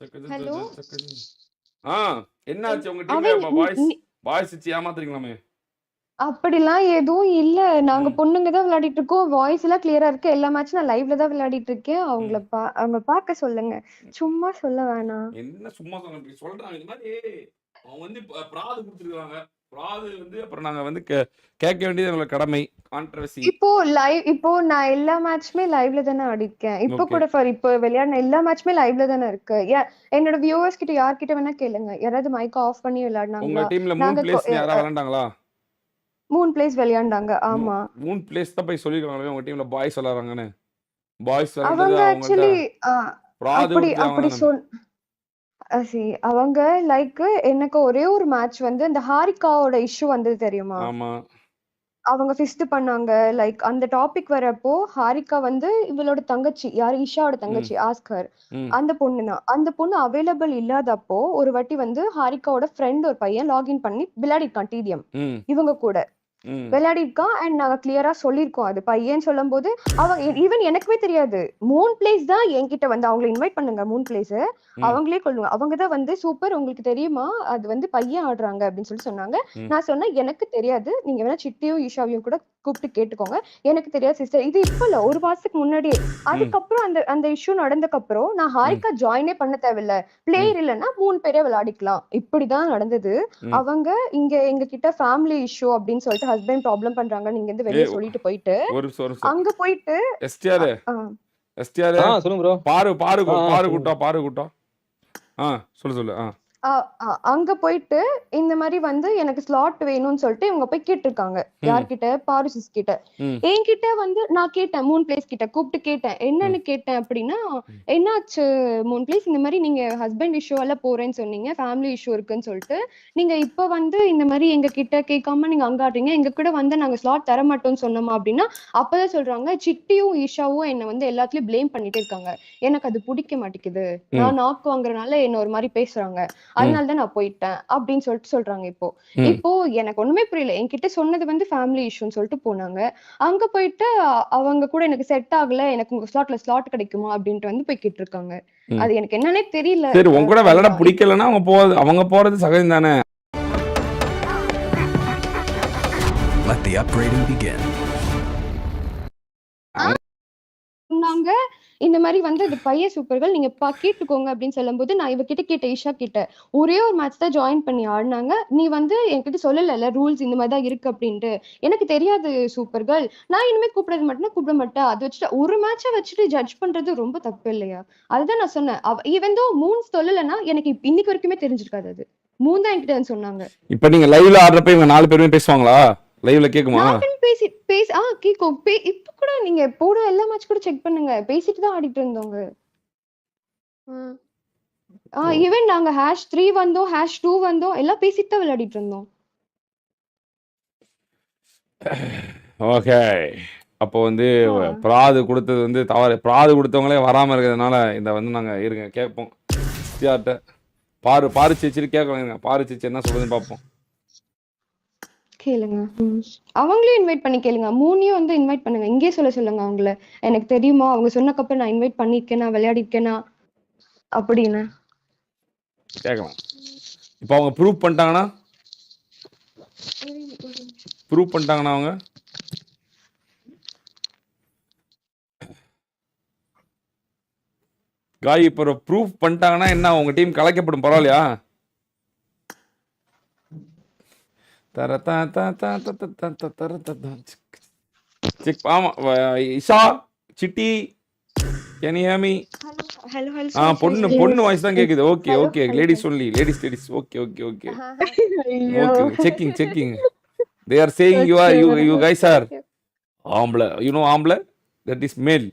Hello. ஆ என் என்னாச்சு உங்க டீம்ல அவன் பாய்ஸ் பாய்ஸ் வச்சு ஏமாத்துறீங்களாமே? அப்படிலாம் எதுவும் இல்ல. நாங்க ம், பொண்ணுங்க தான் விளையாடிட்டு இருக்கோம். வாய்ஸ் எல்லாம் கிளியரா இருக்கு. எல்லா மேட்சும் நான் லைவ்ல தான் விளையாடிட்டு இருக்கேன். ம். அவங்க பார்க்க சொல்லுங்க. சும்மா சொல்ல வேணாம். என்ன சும்மா இப்படி சொல்றாங்க இந்த மாதிரி அவங்க வந்து பிராது கொடுத்துருக்காங்க. பிராது வந்து அப்புறம் நாங்க வந்து கேட்க வேண்டியது எங்களோட கடமை. கான்ட்ரவர்சி. இப்போ நான் எல்லா மேட்சுமே லைவ்ல தானே ஆடிருக்கேன். இப்போ ஓகே. கூட இப்போ விளையாடின எல்லா மேட்சுமே லைவ்ல தானே இருக்கு. என்னோட வியூவர்ஸ் கிட்ட யார்கிட்ட வேணா கேளுங்க. யாராவது மைக் ஆஃப் பண்ணி உங்க விளையாடினாங்களா? டீம்ல 3 நாங்க பிளேஸ் யாராவது விளையாண்டாங்களா? 3 பிளேஸ் விளையாண்டாங்க. ஆமா. 3 பிளேஸ் தான் போய் சொல்லிருக்காங்களே உங்க டீம்ல பாய்ஸ் விளையாடுறாங்கன்னு. பாய்ஸ் விளையாண்டது அவங்க அவங்கள்ட்ட ஆக்சுவலி பிராது அப்படி கொடுத்தது அவங்க அப்படி தானே? சொல் அவங்க எனக்கு ஒரே ஒரு மேட்ச் வந்து இந்த ஹாரிகாவோட இஷ்யூ வந்தது தெரியுமா? ஆமா. அவங்க ஃபிஸ்ட் பண்ணாங்க. அந்த டாபிக் வரப்போ ஹாரிகா வந்து இவளோட தங்கச்சி, யாரு இஷாவோட ம், தங்கச்சி ஆஸ்கர். ம், அந்த பொண்ணு தான். அந்த பொண்ணு அவைலபிள் இல்லாதப்போ ஒரு வாட்டி வந்து ஹாரிகாவோட ஃப்ரெண்ட் ஒரு பையன் லாகின் பண்ணி விளையாடிருக்கான் டிடிஎம். ம், இவங்க கூட. ம், விளையாடிருக்கான். அண்ட் நாங்க கிளியரா சொல்லியிருக்கோம். அது பையன்னு சொல்லும்போது ஈவன் எனக்குமே தெரியாது. 3 பிளேஸ் தான் என்கிட்ட வந்து அவங்கள இன்வைட் பண்ணுங்க 3 பிளேஸ். ம், அவங்களே கொள்ளுங்க. அவங்க தான் வந்து சூப்பர் உங்களுக்கு தெரியுமா? அது வந்து பையன் ஆடுறாங்க அப்படின்னு சொல்லி சொன்னாங்க. ம், நான் சொன்னேன் எனக்கு தெரியாது. நீங்க வேணா சிட்டியும் ஈஷாவையும் கூட கூப்பிட்டு கேட்டுக்கோங்க. எனக்கு தெரியாது சிஸ்டர். இது இப்ப இல்ல 1 மாசத்துக்கு முன்னாடியே. ம், அதுக்கப்புறம் அந்த அந்த இஷ்யூ நடந்ததுக்கு அப்புறம் நான் ம், ஹாரிகா ஜாயினே பண்ண தேவையில்ல. ம், பிளேயர் இல்லன்னா 3 பேரே விளையாடிக்கலாம். இப்படிதான் நடந்தது. ம். அவங்க எங்க கிட்ட ஃபேமிலி இஷ்யூ அப்படின்னு சொல்லிட்டு ஹஸ்பண்ட் ப்ராப்ளம் பண்றாங்கன்னு நீங்க இருந்து வெளிய ஏய் சொல்லிட்டு போயிட்டு ஒரு நிமிஷம் ஒரு நிமிஷம். அங்க போயிட்டு எஸ்டிஆர் அ எஸ்டிஆர் சொல்லுங்க ப்ரோ. பாரு பாரு பாரு சொல்லுங்க. கூட்டம் பாரு கூட்டம். சொல்லு சொல்லு. அ அ அங்க போயிட்டு இந்த மாரி வந்து எனக்கு ஸ்லாட் வேணும்னு சொல்லிட்டு இவங்க போய் கேட்டிருக்காங்க. ம், யார்கிட்ட? பாருசிஸ் கிட்ட. ம், என்கிட்ட வந்து நான் கேட்டேன் 3 பிளேஸ் கிட்ட கூப்பிட்டு கேட்டேன். ம், என்னன்னு கேட்டேன் அப்படின்னா, ம், "என்னாச்சு 3 பிளேஸ் இந்த மாரி நீங்க ஹஸ்பண்ட் இஷ்யூவால போறேன்னு சொன்னீங்க. ஃபேமிலி இஷ்யூ இருக்குன்னு சொல்லிட்டு, நீங்க இப்ப வந்து இந்த மாரி எங்க கிட்ட கேட்காம நீங்க அங்க ஆடுறீங்க. எங்க கூட வந்து நாங்க ஸ்லாட் தர மாட்டோம்னு சொன்னோமா?" அப்படின்னா, அப்பதான் சொல்றாங்க, "சிட்டியும், ஈஷாவும் என்ன வந்து எல்லாத்துலயும் ப்ளேம் பண்ணிட்டே இருக்காங்க. எனக்கு அது புடிக்க மாட்டேங்குது. ம், நான் நாக் வாங்குறனால என்ன ஒரு மாரி பேசுறாங்க. ம், அதனால தான் நான் போயிட்டேன்." அப்படின்னு சொல்லிட்டு சொல்றாங்க இப்போ. ம், இப்போ எனக்கு ஒண்ணுமே புரியல. என்கிட்ட சொன்னது வந்து ஃபேமிலி இஷ்யூன்னு சொல்லிட்டு போனாங்க. அங்க போயிட்டு அவங்க கூட எனக்கு செட் ஆகல. எனக்கு உங்க ஸ்லாட் கிடைக்குமா? அப்படின்ட்டு வந்து போய் கேட்டிருக்காங்க. ம். அது எனக்கு என்னன்னே தெரியல. சரி உங்க கூட விளையாட அதுதான். பிடிக்கலன்னா அவங்க போறது சகஜம் தானே? Let the upgrading begin. சொன்னாங்க இந்த மாரி வந்து இது பையன் சூப்பர்கள் நீங்க கேட்டுக்கோங்க அப்படின்னு சொல்லும்போது நான் இவகிட்ட கேட்டேன் ஈஷா கிட்ட. ஒரே ஒரு மேட்ச் தான் ஜாயின் பண்ணி ஆடுனாங்க. நீ வந்து என்கிட்ட சொல்லலல்ல ரூல்ஸ் இந்த மாரி தான் இருக்கு அப்படின்ட்டு. எனக்கு தெரியாது சூப்பர்கள். நான் இனிமே கூப்பிட மாட்டேன்னா கூப்பிட மாட்டேன். அது வச்சுட்டு ஒரு மேட்ச வச்சுட்டு ஜட்ஜ் பண்றது ரொம்ப தப்பு இல்லையா? அதுதான் நான் சொன்னேன். ஈவன் தோ 3 சொல்லலன்னா எனக்கு இன்னைக்கு வரைக்குமே தெரிஞ்சிருக்காது அது. 3 தான் என்கிட்ட வந்து சொன்னாங்க. இப்ப நீங்க லைவ்ல ஆடுறப்ப இவங்க 4 பேருமே பேசுவாங்களா? லைவ்ல கேக்குமா? கேக்கும். இப்ப கூட நீங்க போட எல்லா மேட்ச் கூட செக் பண்ணுங்க. பேசிட்டு தான் ஆடிட்டு இருந்தோங்க. ஈவன் நாங்க #3 வந்தோம், #2 வந்தோம். எல்லாம் பேசிட்டு தான் விளையாடிட்டு இருந்தோம். ஓகே. அப்போ வந்து ஆ. பிராது கொடுத்தது வந்து தவறு. பிராது கொடுத்தவங்களே வராம இருக்கிறதுனால இந்த வந்து நாங்க இருங்க கேட்போம். எஸ்டிஆர்ட்ட பாரு சேச்சிட்டு கேட்கலாங்க. பாரு சேச்சி என்ன சொல்லுதுன்னு பார்ப்போம். கேளுங்க. அவங்களையும் இன்வைட் பண்ணி கேளுங்க. 3யும் வந்து இன்வைட் பண்ணுங்க. இங்கேயே சொல்லுங்க அவங்கள. எனக்கு தெரியுமா? அவங்க சொன்னக்கப்புறம் நான் இன்வைட் பண்ணியிருக்கேனா, விளையாடிருக்கேனா அப்படின்னு. கேட்கலாம். இப்போ அவங்க ப்ரூவ் பண்ணிட்டாங்கன்னா அவங்க காய் இப்போ ப்ரூஃப் பண்ணிட்டாங்கன்னா என்ன உங்க டீம் கலைக்கப்படும் பரவாயில்லையா? ஆமா Isha city can you hear me? Hello பொண்ணு வாய்ஸ் தான் கேக்குது. Okay Hello, okay hello, ladies only ladies okay okay okay ஐயோ. Okay checking they are saying you guys are ஆம்பளை ஆம்பளை that is male.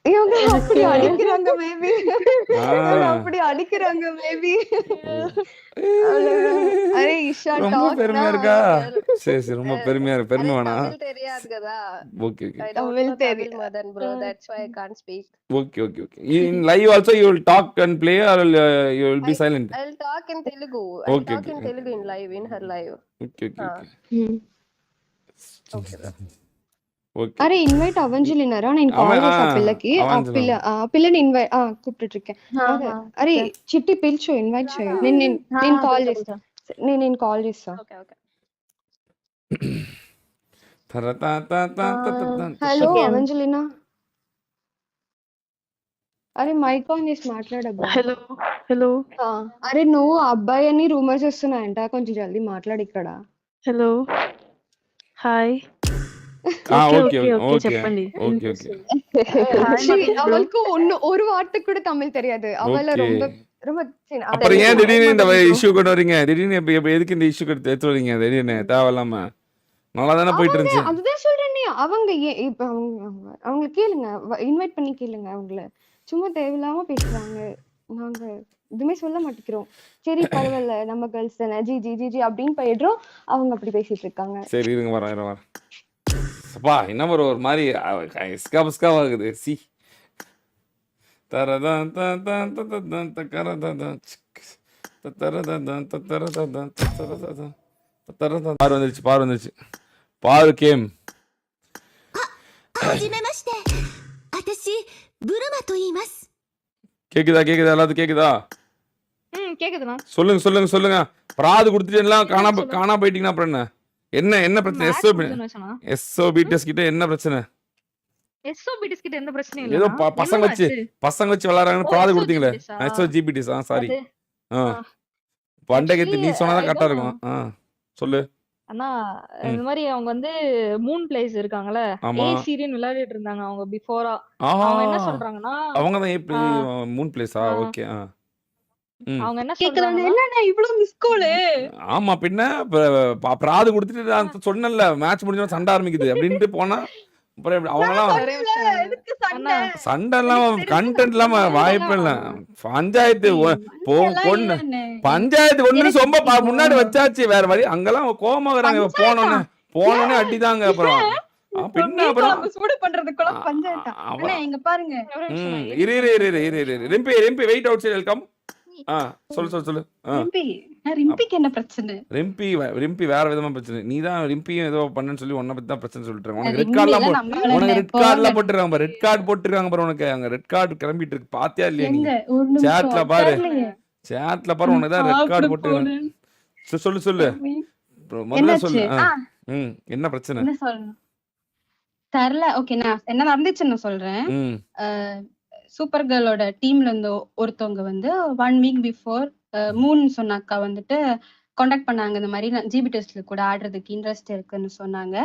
இவங்க அப்படி அடிக்கிறாங்க மேபி. அப்படி அடிக்கிறாங்க மேபி. அரே இஷா ரொம்ப டாக் பெருமையா இருக்கா? சரி ரொம்ப பெருமை வேணாம். தமிழ் தெரியாது కదా. Okay I don't know Tamil Madan bro, that's why I can't speak. Okay in live also you will talk and play or you will be silent? I'll talk in Telugu. Okay. In Telugu in live, in her live. Okay. Okay. Okay. అరే invite అవంజలినరా నేను call అవన్ చేసా పిల్లకి ఆ అవంజలం. పిల్లని invite కూப்பிட்டுருக்கேன் हाँ అదే हाँ అరే क्या చిట్టి పిలిచు ఇన్వైట్ చేయి నేను हाँ నేను हाँ కాల్ बोलता చేస్తా बोलता నేను కాల్ చేస్తా ओके ओके హలో चिकन అవంజలినా అరే మైక్ ఆన్ చేసి మాట్లాడబ్బా हेलो हेलो అరే నువ్వు ఆ అబ్బాయి అని రూమర్స్ వస్తున్నాయంట కొంచెం జల్దీ మాట్లాడు ఇక్కడ हेलो हाय ఆ! Okay okay. Okay okay okay. చెప్పండి ఓకే. ఓకే. ஹாய் சி மதன் ப்ரோ அவளுக்கு ஒரு வார்த்தை கூட தமிழ் தெரியாது அவள ஓகே. ரொம்ப ரொம்ப அப்புறம் தெலுங்கு ஏன் ஹாய் திடீர்னு இந்த மதன் ப்ரோ இஷ்யூ கொண்டு வரீங்க? திடீர்னு இப்ப எதுக்கு இந்த இஷ்யூ எடுத்து வரீங்க? திடீர்னு தேவையில்லாம. நல்லா தானே போயிட்டு அவங்க இருந்துச்சு. அதுதான் சொல்றேனே அவங்க இப்ப அவங்க கேளுங்க இன்வைட் பண்ணி கேளுங்க அவங்கள சும்மா தேவையில்லாம பேசுறாங்க நாங்க எதுவுமே சொல்ல மாட்டேங்கிறோம் சரி பரவாயில்ல நம்ம கேர்ள்ஸ் தானே ஜி ஜி ஜி ஜி அப்படின்னு போயிடுறோம் அவங்க அப்படி பேசிட்டு இருக்காங்க சரி இருங்க வரேன். அப்பா என்ன ஒரு மாதிரி இஸ்கா புஸ்கா ஆகுது. சி தரதான் தான் தரதான் தரதான் பாரு வந்துருச்சு பாரு கேம் はじめまして。私、ブルマと言います。 கேக்குதா எல்லாத்துக்கும் கேக்குதா? கேக்குதுண்ணா சொல்லுங்க பிராது கொடுத்துட்டு எல்லாம் காணா போயிட்டீங்கன்னா அப்புறம் என்ன பிரச்சனை? எஸ்ஓபிடிஎஸ் கிட்ட என்ன பிரச்சனை? எஸ்ஓபிடிஸ் கிட்ட எந்த பிரச்சனையும் ஏதோ இல்ல பசங்க வச்சு விளையாடுறாங்கன்னு பிராது கொடுத்தீங்களே. எஸ்ஓஜிபிடிஎஸ் சாரி. பண்டைக்கு நீ சொன்னாதான் கரெக்டா இருக்கும். சொல்லு. அண்ணா இந்த மாதிரி அவங்க வந்து மூன் பிளேஸ் இருக்காங்கல்ல ஆமா. ஏ சீரியன் விளையாடிட்டு இருந்தாங்க அவங்க பிஃபோரா ஆஹா அவங்க என்ன சொல்றாங்கன்னா அவங்க தான் மூன் பிளேஸா? ஓகே. அவங்க என்ன கேக்குறாங்க சொல்றாங்கன்னா என்னன்னா இவ்வளவு மிஸ் கால் ஆமா பின்ன பிராது கொடுத்துட்டு நான் சொன்னேன்ல மேட்ச் முடிஞ்சோம் சண்டை ஆரம்பிக்குது அப்படின்ட்டு போனா அப்புறம் அவங்கலாம் அண்ணா சண்டை இல்லாம கண்டென்ட் இல்லாம வாய்ப்பு இல்ல. பஞ்சாயத்து பொண்ணு பஞ்சாயத்து ஒண்ணு சொம்ப முன்னாடி வச்சாச்சு வேற வழி. அங்கெல்லாம் கோவமா வராங்க. போனோடனே அடிதாங்க. அப்புறம் பின்ன அப்புறம் சூடு பண்றதுக்குள்ள பஞ்சாயத்தா இங்க பாருங்க இரு ரிம்பி வெயிட் அவுட் சைடு வெல்கம். சொல்லு. ரிம்பிக்கு என்ன பிரச்சனை? ரிம்பி வேற விதமா பிரச்சனை. நீ தான் ரிம்பியும் ஏதோ பண்ணன்னு சொல்லி உன்னை பத்தி தான் பிரச்சனை சொல்லிட்டு இருக்காங்க. உனக்கு ரெட் கார்டுலாம் போட்டுருக்காங்க. ரெட் கார்டு போட்டுருக்காங்க பாரு உனக்கு. அங்க ரெட் கார்டு கிளம்பிட்டு இருக்கு. பாத்தியா இல்லையா நீ? சேட்ல பாரு உனக்கு தான் ரெட் கார்டு போட்டு. சொல்லு முதல்ல சொல்லு. என்ன பிரச்சனை? என்ன சொல்லணும் தெரியல. ஓகே நான் என்ன நடந்துச்சுன்னு சொல்றேன். சூப்பர் கேர்ளோட டீம்ல இருந்து ஒருத்தவங்க வந்து 1 வீக் பிஃபோர் மூன் சொன்ன அக்கா வந்துட்டு காண்டாக்ட் பண்ணாங்க. இந்த மாதிரி ஜிபி டெஸ்ட்ல கூட ஆடுறதுக்கு இன்ட்ரெஸ்ட் இருக்குன்னு சொன்னாங்க.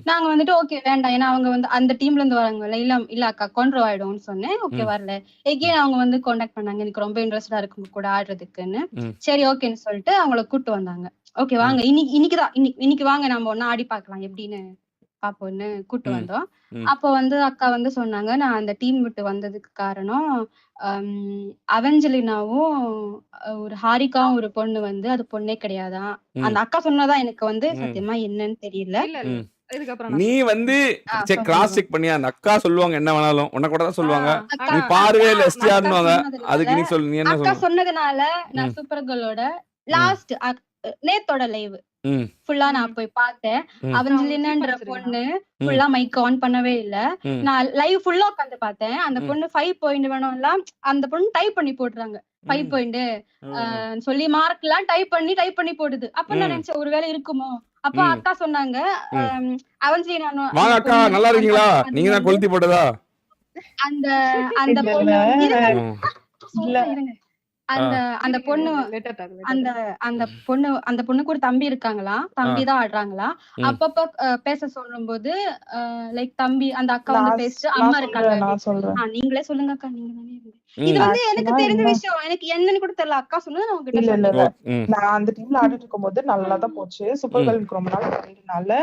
நாங்க வந்துட்டு ஓகே வேண்டாம் ஏன்னா அவங்க வந்து அந்த டீம்ல இருந்து வராங்க. இல்ல அக்கா கொண்டு ஆயிடும்னு சொன்னேன். ஓகே வரல. எகெயின் அவங்க வந்து காண்டாக்ட் பண்ணாங்க எனக்கு ரொம்ப இன்ட்ரெஸ்டா இருக்கு கூட ஆடுறதுக்குன்னு. சரி ஓகேன்னு சொல்லிட்டு அவங்கள கூட்டு வந்தாங்க. ஓகே வாங்க இன்னைக்கு வாங்க நம்ம ஒன்னா ஆடி பாக்கலாம் எப்படின்னு பாப்போம்னு கூட்டு வந்தோம். அப்போ வந்து அக்கா வந்து சொன்னாங்க நான் அந்த டீம் விட்டு வந்ததுக்கு காரணம் அவஞ்சலினாவும் ஒரு ஹாரிகாவும் ஒரு பொண்ணு வந்து அது பொண்ணே கிடையாதான். அந்த அக்கா சொன்னதான் எனக்கு வந்து சத்தியமா என்னன்னு தெரியல. நீ வந்து கிராஸ் செக் பண்ணியா? அந்த அக்கா சொல்லுவாங்க என்ன வேணாலும் உன்ன கூட தான் சொல்லுவாங்க. நீ பார்வே இல்ல எஸ்டிஆர்னுவாங்க. அதுக்கு நீ சொல்லு. நீ என்ன அக்கா சொன்னதுனால நான் சூப்பர் கேர்ளோட லாஸ்ட் நேத்தோட லைவ் ஃபுல்லா நான் போய் பார்த்தேன். அவஞ்சலினான்ற பொண்ணு ஃபுல்லா மைக் ஆன் பண்ணவே இல்ல. நான் லைவ் ஃபுல்லா உட்காந்து பார்த்தேன். அந்த பொண்ணு 5 பாயிண்ட் வேணும்ல அந்த பொண்ணு டைப் பண்ணி போட்டுறாங்க 5 பாயிண்ட் சொல்லி மார்க் எல்லாம் டைப் பண்ணி போடுது. அப்ப நான் நினைச்சேன் ஒருவேளை இருக்குமோ. அப்ப அக்கா சொன்னாங்க அவஞ்சலினா வாங்க அக்கா நல்லா இருக்கீங்களா? நீங்க தான் கொளுத்தி போட்டதா? அந்த அந்த பொண்ணு அந்த பொண்ணு அந்த பொண்ணுக்கு ஒரு தம்பி இருக்காங்களாம். தம்பி தான் ஆடுறாங்களா. அப்பப்ப பேச சொல்லும் போது லைக் தம்பி அந்த அக்கா வந்து பேசிட்டு அம்மா இருக்காங்க. நீங்களே சொல்லுங்க அக்கா. நீங்க தானே இது வந்து எனக்கு தெரிஞ்ச விஷயம். எனக்கு என்னன்னு கூட தெரியல. அக்கா சொன்னது நான் உங்ககிட்ட சொல்றேன். நான் அந்த டீம்ல ஆடிட்டு இருக்கும் போது நல்லாதான் போச்சு. சூப்பர் கேர்ளுக்கு ரொம்ப நாள் ஆடினால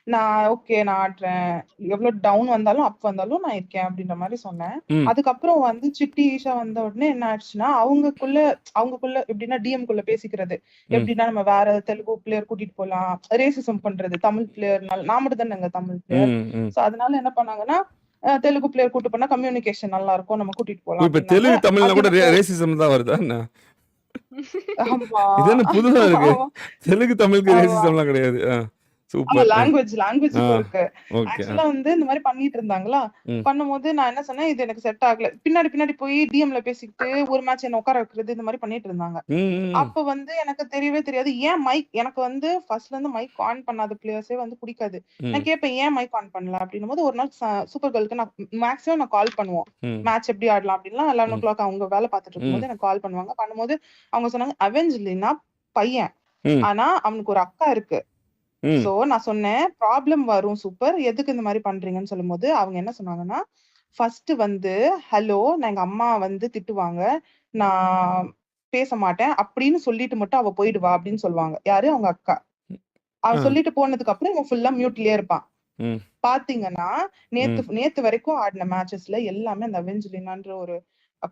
நான் ஓகே நான் ஆடுறேன் எவ்வளவு டவுன் வந்தாலும் அப் வந்தாலும் நான் இருக்கேன் அப்படின்ற மாதிரி சொன்னேன். அதுக்கப்புறம் வந்து சிட்டி ஈஷா வந்த உடனே என்ன ஆச்சுன்னா அவங்களுக்குள்ள எப்படின்னா டிஎம் குள்ள பேசிக்கிறது எப்படின்னா நம்ம வேற தெலுங்கு பிளேயர் கூட்டிட்டு போலாம் ரேசிசம் பண்றது தமிழ் பிளேயர்னால நான் மட்டும் தானே தமிழ் பிளேயர். சோ அதனால என்ன பண்ணாங்கன்னா தெலுங்கு பிளேயர் கூட்டு போனா கம்யூனிகேஷன் நல்லா இருக்கும் நம்ம கூட்டிட்டு போலாம். இப்ப தெலுங்கு தமிழ்ல கூட ரேசிசம் தான் வருதா என்ன? இது என்ன புதுசா இருக்கு? தெலுங்கு தமிழுக்கு ரேசிசம் எல்லாம் கிடையாது. சூப்பர். லாங்குவேஜ் ஆ. இப்போ இருக்கு. ஓகே. ஆக்சுவலா வந்து இந்த மாதிரி பண்ணிட்டு இருந்தாங்களா, ம். பண்ணும்போது நான் என்ன சொன்னேன், இது எனக்கு செட் ஆகல. பின்னாடி போய் டிஎம்ல பேசிக்கிட்டு ஒரு மேட்ச் என்ன உட்கார வைக்கிறது இந்த மாதிரி பண்ணிட்டு இருந்தாங்க. ம். அப்ப வந்து எனக்கு தெரியவே தெரியாது. ஏன் எனக்கு வந்து ஃபர்ஸ்ட்ல இருந்து மைக் ஆன் பண்ணாத பிளேயர்ஸே வந்து பிடிக்காது. ம். நான் கேட்பேன் ஏன் மைக் ஆன் பண்ணல அப்படின்னும்போது ஒரு நாள் சூப்பர் கேர்ளுக்கு நான் மேக்ஸிமம் நான் கால் பண்ணுவோம். ம். மேட்ச் எப்படி ஆடலாம் அப்படின்லாம் 11 ம். o'clock அவங்க வேலை பார்த்துட்டு ம். இருக்கும்போது எனக்கு கால் பண்ணுவாங்க. பண்ணும்போது அவங்க சொன்னாங்க அவெஞ்சலினா பையன். ம். ஆனா அவனுக்கு ஒரு அக்கா இருக்கு. ம். சோ நான் சொன்னேன் ப்ராப்ளம் வரும் சூப்பர். எதுக்கு இந்த மாதிரி பண்றீங்கன்னு சொல்லும்போது அவங்க என்ன சொன்னாங்கன்னா, ஃபர்ஸ்ட் வந்து ஹலோ நான் எங்க அம்மா வந்து திட்டுவாங்க. நான் பேச மாட்டேன் அப்படின்னு சொல்லிட்டு மட்டும் அவ போயிடுவா அப்படின்னு சொல்லுவாங்க. யாரு? அவங்க அக்கா. அவ ஆ. சொல்லிட்டு போனதுக்கு அப்புறம் இவன் ஃபுல்லா மியூட்லயே இருப்பான். ம். பாத்தீங்கன்னா ம். நேத்து வரைக்கும் ஆடின மேட்சஸ்ல எல்லாமே அந்த அவெஞ்சலினான்ற ஒரு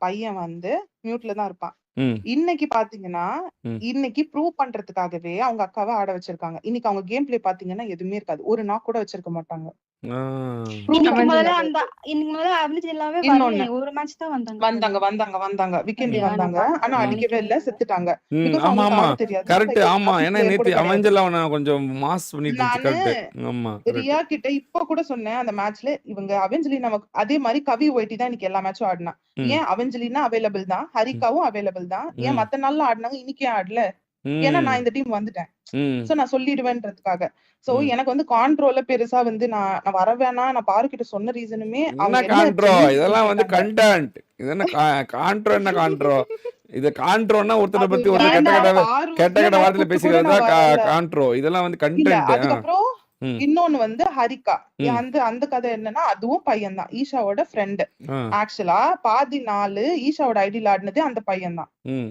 பையன் வந்து மியூட்ல தான் இருப்பான். ம். இன்னைக்கு பாத்தீங்கன்னா, ம். இன்னைக்கு ப்ரூவ் பண்றதுக்காகவே அவங்க அக்காவ ஆட வச்சிருக்காங்க. இன்னைக்கு அவங்க கேம் பிளே பாத்தீங்கன்னா எதுவுமே இருக்காது. ஒரு நாக் கூட வச்சிருக்க மாட்டாங்க. ஆ. ப்ரூவ் இன்னைக்கு முதல்ல பண்றதுக்காக. அவெஞ்சர் எல்லாமே இன்னொன்னு வரலையே. ஒரு மேட்ச் தான் வந்தாங்க. வந்தாங்க. வீக்கெண்ட்லி அப்படியா? வந்தாங்க. நான் ஆனா அடிக்கவே இல்ல. கவனிக்கவே இல்ல. செத்துட்டாங்க. ம். பிகாஸ் ஆமா, அவங்களுக்கு ஆமா. ஆட தெரியாது. கரெக்ட். ஆமா. ஆஃபீஸ் ஏன்னா பிளேயர் நேத்து கூட கிடையாது. அவெஞ்சர்ல அவன கொஞ்சம் மாஸ் பண்ணிட்டு இருந்துச்சு. நானு கரெக்ட். ஆமா. கரெக்ட். ரியா கிட்ட இப்ப கூட சொன்னேன் அந்த மேட்ச்ல இவங்க அவெஞ்சலினா அதே மாதிரி கவி ஒயிட்டி தான் இன்னைக்கு எல்லா மேட்சும் ஆடினா. ம். ஏன் அவெஞ்சலினா அவைலபிள் தான், ம். ஹரிகாவும் அவைலபிள் தான். ஏன் ம். மத்த நாள்ல ஆடினாங்க இன்னைக்கு ஏன் ஆடல? ஏன்னா நான் ம். இந்த டீம் வந்துட்டேன். ம். சோ நான் சொல்லிடுவேன்றதுக்காக. சோ ம். எனக்கு வந்து கான்ட்ரோல பெருசா வந்து நான் வர வேணாம். நான் பாரு கிட்ட சொன்ன ரீசனுமே என்ன அவங்க என்ன காண்ட்ரோ? ஜென்யூன் இதெல்லாம் வந்து கேட்டாங்க. கண்டென்ட். இது என்ன காண்ட்ரோ என்ன காண்ட்ரோ? இது காண்ட்ரோன்னா ஒருத்தர அது பத்தி ஒருத்தர் ஏன்டா கெட்ட பாரு கெட்ட இல்லடா வார்த்தையில கூட்டு கூட பேசிக்கிறது நான் தான் வரல. காண்ட்ரோ. இதெல்லாம் வந்து இல்ல கண்டென்ட். அதுக்கப்புறம் ம். இன்னொன்னு வந்து ஹரிகா. ம். அந்த கதை என்னன்னா அதுவும் பையன் தான். ஈஷாவோட ஃப்ரெண்ட். ஆ. ஆக்சுவலா பாதி நாள் ஈஷாவோட ஐடியில ஆடினதே அந்த பையன் தான். ம்.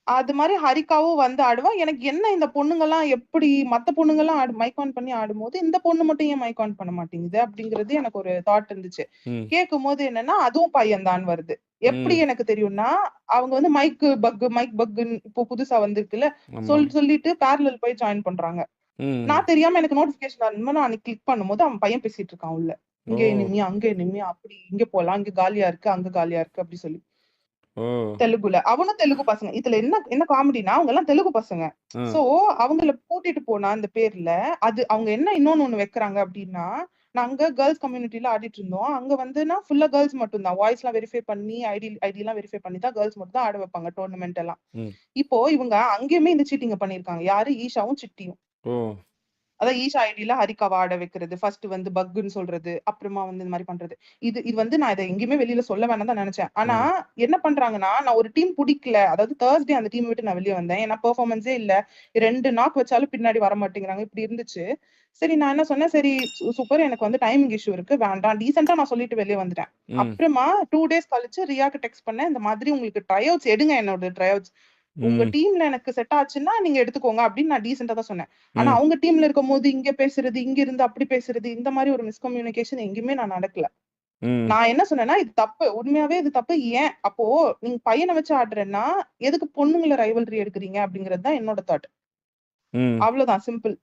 அது மாதிரி ஹரிகாவும் வந்து ஆடுவா. எனக்கு என்ன இந்த பொண்ணுங்கலாம் எப்படி மத்த பொண்ணுங்கலாம் மைக் ஆன் பண்ணி ஆடும்போது இந்த பொண்ணு மட்டும் ஏன் மைக் ஆன் பண்ண மாட்டேங்குது அப்படிங்கிறது எனக்கு ஒரு தாட் இருந்துச்சு. ம். கேட்கும்போது என்னன்னா அதுவும் பையன் தான் வருது. எப்படி ம். எனக்கு தெரியும்னா அவங்க வந்து மைக் பக்குன்னு இப்போ புதுசா வந்திருக்குல்ல ஆமா. சொல்லிட்டு பேரலல் போய் ஜாயின் பண்றாங்க. ம். நான் தெரியாம எனக்கு நோட்டிபிகேஷன் வரும்போது நான் அன்னைக்கு கிளிக் பண்ணும்போது அவன் பையன் பேசிட்டு இருக்கான் உள்ள. ஓ! இங்க எனிமி அங்க எனிமி அப்படி இங்க போலாம் இங்க காலியா இருக்கு அங்க காலியா இருக்கு அப்படி சொல்லி ஓ! தெலுங்குல. அவனும் தெலுங்கு பசங்க. இதுல என்ன காமெடினா அவங்க எல்லாம் தெலுங்கு பசங்க. ஆ. சோ அவங்கள கூட்டிட்டு போனா அந்த பேர்ல அது அவங்க என்ன இன்னொன்னு வைக்கிறாங்க அப்படின்னா நாங்க கேர்ள்ஸ் கம்யூனிட்டில ஆடிட்டு இருந்தோம். அங்க வந்துனா ஃபுல்லா கேர்ள்ஸ் மட்டும் தான். வாய்ஸ் எல்லாம் வெரிஃபை பண்ணி ஐடி எல்லாம் வெரிஃபை பண்ணி தான் கேர்ள்ஸ் மட்டும் தான் ஆட வைப்பாங்க டோர்னமெண்ட் எல்லாம். ம். இப்போ இவங்க அங்கேயுமே இந்த சீட்டிங்க பண்ணிருக்காங்க. யாரு? ஈஷாவும் சிட்டியும். ஓ! அதான் ஈஷா ஐடில ஹரிகாவ ஆட வைக்கிறது. ஃபர்ஸ்ட் வந்து பக்குன்னு சொல்றது. அப்புறமா வந்து இந்த மாதிரி பண்றது. இது வந்து நான் இத எங்கேயுமே வெளியில சொல்ல வேணாம்னு தான் நினைச்சேன். ஆனா ம். என்ன பண்றாங்கன்னா, நான் ஒரு டீம் புடிக்கல. அதாவது Thursday அந்த டீம் விட்டு நான் வெளிய வந்தேன். ஏன்னா பெர்ஃபார்மன்ஸே இல்ல. 2 நாக் வச்சாலும் பின்னாடி வர மாட்டேங்கிறாங்க. இப்படி இருந்துச்சு. சரி நான் என்ன சொன்னேன், சரி சூப்பர் எனக்கு வந்து டைமிங் இஷ்யூ இருக்கு. வேண்டாம். டீசென்ட்டா நான் சொல்லிட்டு வெளிய வந்துட்டேன். ம். அப்புறமா 2 டேஸ் கழிச்சு ரியாக்கு டெக்ஸ்ட் பண்ணேன். இந்த மாதிரி உங்களுக்கு ட்ரை அவுட்ஸ் எடுங்க என்னோட ட்ரை அவுட்ஸ். உங்க ம். டீம்ல எனக்கு செட் ஆச்சுன்னா நீங்க எடுத்துக்கோங்க அப்படின்னு நான் டீசென்ட்டா தான் சொன்னேன். ஆனா ம். அவங்க டீம்ல இருக்கும்போது இங்க பேசுறது, இங்க இருந்து அப்படி பேசுறது, இந்த மாதிரி ஒரு மிஸ்கம்யூனிகேஷன் எங்கேயுமே நான் நடக்கல. ம். நான் என்ன சொன்னேன்னா, இது தப்பு. உண்மையாவே இது தப்பு. ஏன்? அப்போ நீங்க பையன வச்சு ஆடுறேன்னா, எதுக்கு பொண்ணுங்கள ரைவல்ரி எடுக்குறீங்க? அப்படிங்கிறது தான் என்னோட தாட். ம். அவ்வளவுதான் சிம்பிள்.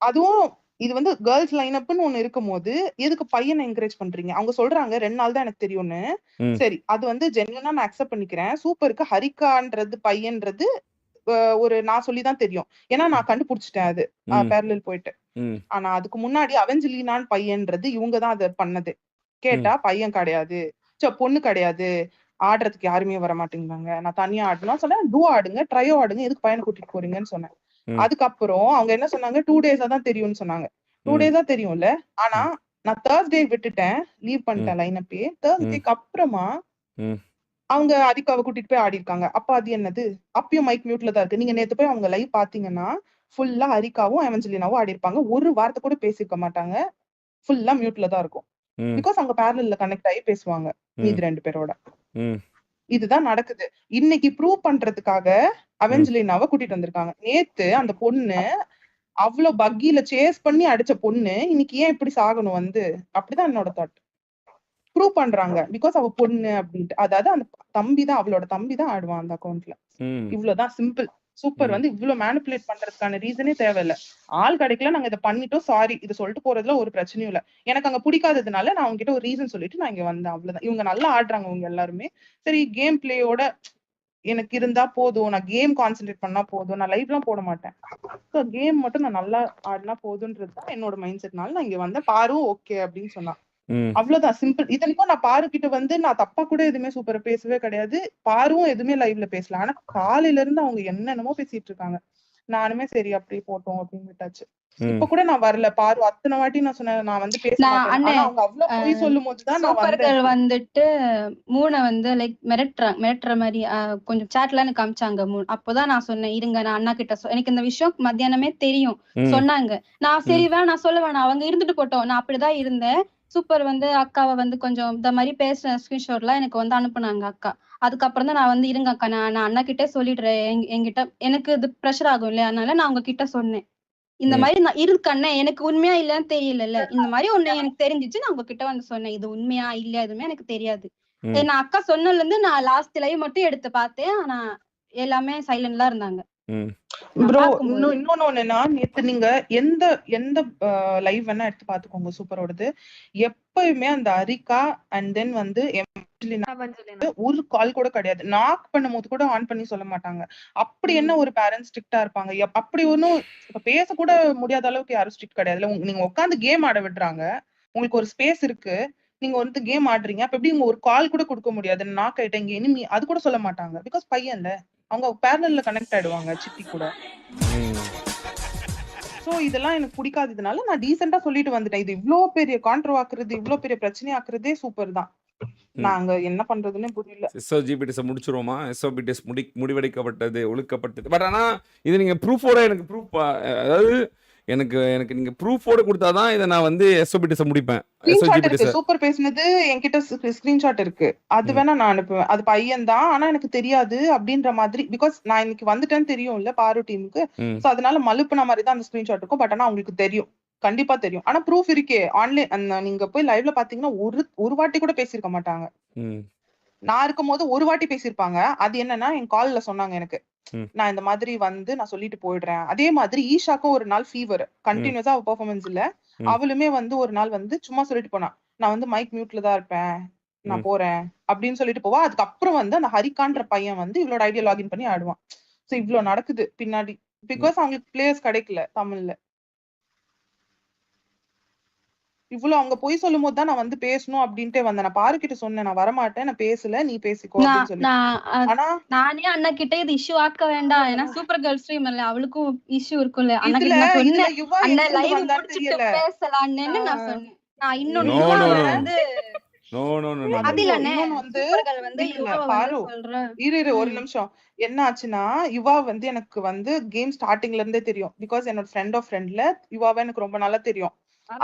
அதுவும் இது வந்து கேர்ள்ஸ் லைன் அப்னு ஒண்ணு இருக்கும்போது, எதுக்கு பையன என்கரேஜ் பண்றீங்க? அவங்க சொல்றாங்க 2 நாள் தான் எனக்கு தெரியும்னு. ம். சரி, அது வந்து ஜென்யூனா நான் அக்செப்ட் பண்ணிக்கிறேன். சூப்பருக்கு ஹரிகான்றது பையன்றது ஒரு நான் சொல்லி தான் தெரியும். ஏன்னா நான் கண்டுபிடிச்சுட்டேன் அது. ம். பேரலல் போயிட்டு. ம். ஆனா அதுக்கு முன்னாடி அவெஞ்சலினான்னு பையன்றது இவங்க தான் அத பண்ணது. கேட்டா ம். பையன் கிடையாது. பொண்ணு கிடையாது. ஆடுறதுக்கு யாருமே வர மாட்டேங்கிறாங்க. நான் தனியா ஆடணும் சொன்னேன். டூவோ ஆடுங்க, ட்ரையோ ஆடுங்க. எதுக்கு பையன கூட்டிட்டு போறீங்கன்னு சொன்னேன். ம். அதுக்கப்புறம் அவங்க என்ன சொன்னாங்க, 2 டேஸா தான் தெரியும்னு சொன்னாங்க. 2 ம். டேஸா தெரியும்ல. ஆனா ம். நான் Thursday விட்டுட்டேன். லீவ் ம். பண்ணிட்டேன் லைன் அப்பயே. ம். Thursdayக்கு அப்புறமா ம். அவங்க ஹரிகாவ கூட்டிட்டு போய் ஆடிருக்காங்க. அப்ப அது என்னது? அப்பயும் மைக் மியூட்ல தான் இருக்கு. நீங்க நேத்து போய் அவங்க லைவ் பாத்தீங்கன்னா, ஃபுல்லா ஹரிகாவும், அவெஞ்சலினாவும் ஆடிருப்பாங்க. ஒரு வார்த்தை கூட பேசியிருக்க மாட்டாங்க. ஃபுல்லா மியூட்ல தான் இருக்கும். ம். பிகாஸ் அவங்க பேரலல்ல கனெக்ட் ஆகி பேசுவாங்க. ம். மீதி 2 பேரோட. ம். இதுதான் நடக்குது. இன்னைக்கு ப்ரூவ் பண்றதுக்காக ம். அவெஞ்சலினாவ கூட்டிட்டு வந்திருக்காங்க. நேத்து அந்த பொண்ணு அவ்ளோ பக்கில சேஸ் பண்ணி அடிச்ச பொண்ணு, இன்னைக்கு ஏன் இப்படி சாகணும் வந்து? அப்படிதான் என்னோட தாட். ப்ரூவ் பண்றாங்க. பிகாஸ் அவ பொண்ணு அப்படின்ட்டு. அதாவது அந்த அவளோட தம்பி தான் ஆடுவான் அந்த அக்கவுண்ட்ல. ம். இவ்வளவுதான் சிம்பிள். சூப்பர் ம். வந்து இவ்ளோ மேனிபுலேட் பண்றதுக்கான ரீசனே தேவையில்ல. ஆள் கிடைக்கல நாங்க இத பண்ணிட்டோம் சாரி. இத சொல்லிட்டு போறதுல ஒரு பிரச்சனையும் இல்ல. எனக்கு அங்க பிடிக்காததுனால நான் அவங்க கிட்ட ஒரு ரீசன் சொல்லிட்டு நான் இங்க வந்தேன். அவ்வளவுதான். இவங்க நல்லா ஆடுறாங்க இவங்க எல்லாருமே. சரி கேம் பிளேயோட எனக்கு இருந்தா போதும், நான் கேம் கான்சென்ட்ரேட் பண்ணா போதும், நான் லைவ்லாம் போட மாட்டேன். ஸோ கேம் மட்டும் நான் நல்லா ஆடினா போதுன்றது தான் என்னோட மைண்ட் செட்னால நான் இங்க வந்தேன். பாரும் ஓகே அப்படின்னு சொன்னா. அவ்வளவுதான், சிம்பிள். இத்தனைக்கும் நான் பாரு கிட்ட வந்து நான் தப்பா கூட எதுவுமே சூப்பரா பேசவே கிடையாது. பாரும் எதுவுமே லைவ்ல பேசல. ஆனா காலையில இருந்து அவங்க என்னென்னமோ பேசிட்டு இருக்காங்க. நானுமே சரி அப்படியே போட்டோம் அப்படின்னு விட்டாச்சு. இப்ப கூட நான் வரல. பாரு அத்தனை வாட்டி நான் சொன்னேன் நான் வந்து பேச மாட்டேன். ஆனா அவங்க அவ்வளவு பொய் சொல்லும் போதுதான் நான் சூப்பர் வந்தேன். கேர்ள் வந்துட்டு மூணை வந்து லைக் மிரட்டுற மாதிரி கொஞ்சம் சாட்ல எனக்கு காமிச்சாங்க மூணு. அப்போதான் நான் சொன்னேன் இருங்க நான் அண்ணா கிட்ட எனக்கு இந்த விஷயம் மத்தியானமே தெரியும் சொன்னாங்க. நான் சரி நான் சொல்ல வேணாம் அவங்க இருந்துட்டு போட்டோம், நான் அப்படிதான் இருந்தேன். சூப்பர் வந்து அக்காவை வந்து கொஞ்சம் இந்த மாதிரி பேசுற ஸ்கிரீன்ஷாட்லாம் எனக்கு வந்து அனுப்புனாங்க அக்கா. அதுக்கப்புறம் தான் நான் வந்து இருங்க அக்கா நான் அண்ணா கிட்டே சொல்லிடுறேன், என்கிட்ட எனக்கு இது ப்ரெஷர் ஆகும் இல்லையா, அதனால நான் உங்ககிட்ட சொன்னேன் இந்த மாதிரி நான் இருக்கண்ணே எனக்கு உண்மையா இல்லன்னு தெரியல, இந்த மாதிரி ஒண்ணு எனக்கு தெரிஞ்சிச்சு, நான் உங்ககிட்ட வந்து சொன்னேன் இது உண்மையா இல்லையா எதுவுமே எனக்கு தெரியாது. நான் அக்கா சொன்னதுல இருந்து நான் லாஸ்ட் லைவ் மட்டும் எடுத்து பார்த்தேன், ஆனா எல்லாமே சைலண்ட்லாம் இருந்தாங்க. ப்ரோ இன்னொன்னு ஒண்ணுன்னா, நேத்து நீங்க எந்த எந்த லைவ் வேணா எடுத்து பாத்துக்கோங்க சூப்பரோடது. எப்பயுமே அந்த அரிகா அண்ட் தென் வந்து ஒரு கால் கூட கிடையாது. நாக் பண்ணும் போது கூட ஆன் பண்ணி சொல்ல மாட்டாங்க. அப்படி என்ன ஒரு பேரண்ட்ஸ் ஸ்ட்ரிக்டா இருப்பாங்க? அப்படி ஒன்னும் இப்ப பேச கூட முடியாத அளவுக்கு யாரும் ஸ்ட்ரிக்ட் கிடையாதுல. நீங்க உட்காந்து கேம் ஆட விடுறாங்க, உங்களுக்கு ஒரு ஸ்பேஸ் இருக்கு, நீங்க வந்து கேம் ஆடுறீங்க. அப்ப எப்படி உங்க ஒரு கால் கூட கொடுக்க முடியாது? நாக் ஆயிட்டேன் இங்க இனிமே அது கூட சொல்ல மாட்டாங்க. பிகாஸ் பையன்ல அவங்க பேரலல்ல கனெக்ட் ஆயிடுவாங்க சிட்டி கூட. சோ இதெல்லாம் எனக்கு பிடிக்காததுனால நான் டீசெண்டா சொல்லிட்டு வந்துட்டேன். இது இவ்ளோ பெரிய கான்ட்ரோ ஆக்குறது, இவ்ளோ பெரிய பிரச்சனை ஆக்குறதே சூப்பர் தான். நாங்க என்ன பண்றதுன்னு புரியல. எஸ்ஓஜிபிடிஎஸ் முடிச்சிருவோமா? எஸ்ஓபிடிஎஸ் முடிவெடுக்கப்பட்டது, ஒழுக்கப்பட்டது. பட் ஆனா இது நீங்க ப்ரூஃபோட எனக்கு ப்ரூஃப், அதாவது எனக்கு நீங்க ப்ரூஃபோட கொடுத்தாதான் இதை நான் வந்து எஸ்ஓபிடிஎஸ் முடிப்பேன். சூப்பர் பேசினது என்கிட்ட ஸ்கிரீன்ஷாட் இருக்கு, அது வேணா நான் அனுப்புவேன். அது பையன் தான் ஆனா எனக்கு தெரியாது அப்படின்ற மாதிரி. பிகாஸ் நான் இன்னைக்கு வந்துட்டேன்னு தெரியும் இல்ல பாரு டீமுக்கு. சோ அதனால மலுப்புன மாதிரி தான் அந்த ஸ்கிரீன்ஷாட் இருக்கும். பட் ஆனா அவங்களுக்கு தெரியும், கண்டிப்பா தெரியும். ஆனா ப்ரூஃப் இருக்கே ஆன்லைன். நீங்க போய் லைவ்ல பாத்தீங்கன்னா ஒரு வாட்டி கூட பேசியிருக்க மாட்டாங்க. நான் இருக்கும் போது ஒரு வாட்டி பேசியிருப்பாங்க. அது என்னன்னா என் கால்ல சொன்னாங்க எனக்கு, நான் இந்த மாதிரி வந்து நான் சொல்லிட்டு போயிடுறேன். அதே மாதிரி ஈஷாக்கும் ஒரு நாள் ஃபீவர் கண்டினியூஸா அவ பெர்ஃபார்மன்ஸ் இல்ல. அவளுமே வந்து ஒரு நாள் வந்து சும்மா சொல்லிட்டு போனா, நான் வந்து மைக் மியூட்ல தான் இருப்பேன், நான் போறேன் அப்படின்னு சொல்லிட்டு போவா. அதுக்கப்புறம் வந்து அந்த ஹரிகான்ற பையன் வந்து இவளோட ஐடியா லாகின் பண்ணி ஆடுவான். சோ இவ்வளவு நடக்குது பின்னாடி. பிகாஸ் அவங்களுக்கு பிளேயர்ஸ் கிடைக்கல தமிழ்ல. இவ்வளவு அவங்க போய் சொல்லும் போது தான் நான் வந்து பேசணும் அப்படின்ட்டே வந்தேன். நான் பாரு கிட்ட சொன்னேன் நான் வரமாட்டேன், நான் பேசல, நீ பேசிக்கோ அப்படின்னு சொல்லி. ஆனா நானே அண்ணா கிட்ட இது இஷ்யூ ஆக்க வேண்டாம், ஏன்னா சூப்பர் கேர்ள் ஸ்ட்ரீம் இல்ல, அவளுக்கும் இஷ்யூ இருக்கும்ல. அண்ணா கிட்ட நான் சொன்னேன் அண்ணா லைவ் முடிச்சிட்டு பேசலாம்னு நான் சொன்னேன். நான் இன்னொன்னு வந்து ஒரு நிமிஷம் என்ன ஆச்சுன்னா, யுவா வந்து எனக்கு வந்து கேம் ஸ்டார்டிங்ல இருந்தே தெரியும். பிகாஸ் என்னோட ஃப்ரெண்ட் ஆஃப் ஃப்ரெண்ட்ல யுவாவை எனக்கு ரொம்ப நல்லா தெரியும்.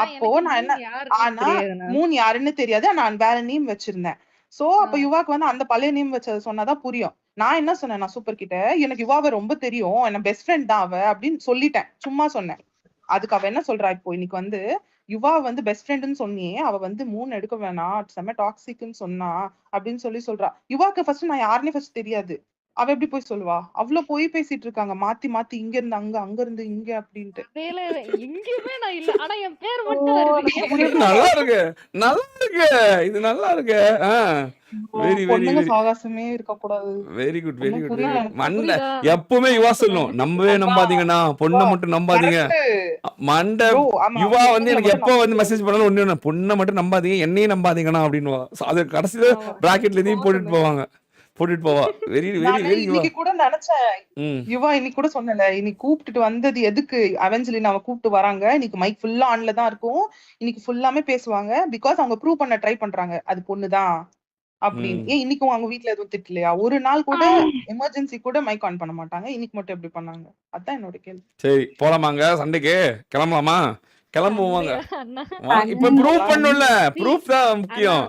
அப்போ நான் என்ன ஆனா மூணு யாருன்னு தெரியாது, நான் வேற நேம் வச்சிருந்தேன். சோ அப்ப யுவாக்கு வந்து அந்த பழைய நேம் வச்சது சொன்னாதான் புரியும். நான் என்ன சொன்னேன், நான் சூப்பர் கிட்ட எனக்கு யுவாவை ரொம்ப தெரியும், என்ன பெஸ்ட் ஃப்ரெண்ட் தான் அவ அப்படின்னு சொல்லிட்டேன், சும்மா சொன்னேன். அதுக்கு அவ என்ன சொல்றா, இப்போ இன்னைக்கு வந்து யுவா வந்து பெஸ்ட் ஃப்ரெண்ட்னு சொன்னியே, அவ வந்து 3 எடுக்க வேணாம், செம்ம டாக்ஸிக்னு சொன்னா அப்படின்னு சொல்றா. யுவாக்கு ஃபர்ஸ்ட் நான் யாருன்னே ஃபர்ஸ்ட் தெரியாது. அவ எப்படி போய் சொல்லுவா? அவ்வளவு போய் பேசிட்டு இருக்காங்க மாத்தி மாத்தி, இங்க இருந்து அங்க, அங்க இருந்து இங்க அப்படின்ட்டு. எங்கேயுமே நான் இல்ல, ஆனா என் பேர் மட்டும் வருது. நல்லா இருக்கு, நல்லா இருக்கு, இது நல்லா இருக்கு. வெரி வெரி வெரி சாகசமே இருக்க கூடாது. Very good very good. மண்டை எப்பவுமே யுவா சொல்லும், நம்பவே நம்பாதீங்கண்ணா, பொண்ணை மட்டும் நம்பாதீங்க. மண்டை யுவா வந்து எனக்கு எப்போ வந்து மெசேஜ் பண்ணாலும் ஒண்ணு, பொண்ணை மட்டும் நம்பாதீங்க, என்னையும் நம்பாதீங்கண்ணா அப்படின்னு. அது கடைசியில பிராக்கெட்ல எதையும் போட்டுட்டு போவாங்க, போட்டுட்டு போவா. Very very very. இன்னைக்கு கூட நினைச்சேன் யுவா, இன்னைக்கு கூட சொன்னல, இன்னைக்கு கூப்பிட்டுட்டு வந்தது எதுக்கு, அவெஞ்சலின் அவ கூப்பிட்டு வராங்க, இன்னைக்கு மைக் ஃபுல்லா ஆன்ல தான் இருக்கும், இன்னைக்கு ஃபுல்லாமே பேசுவாங்க. பிகாஸ் அவங்க ப்ரூவ் பண்ண ட்ரை பண்றாங்க அது பொண்ணுதான் அப்படின்னு. ஏன் இன்னைக்கு அவங்க வீட்டுல எதுவும் திட்டலையா? ஒரு நாள் கூட எமர்ஜென்சி கூட மைக் ஆன் பண்ண மாட்டாங்க, இன்னைக்கு மட்டும் எப்படி பண்ணாங்க? அதான் என்னோட கேள்வி. சரி போலாமாங்க, சண்டைக்கு கிளம்பலாமா? கிளம்புவாங்க. இப்ப ப்ரூவ் பண்ணும்ல, ப்ரூஃப் தான் முக்கியம்.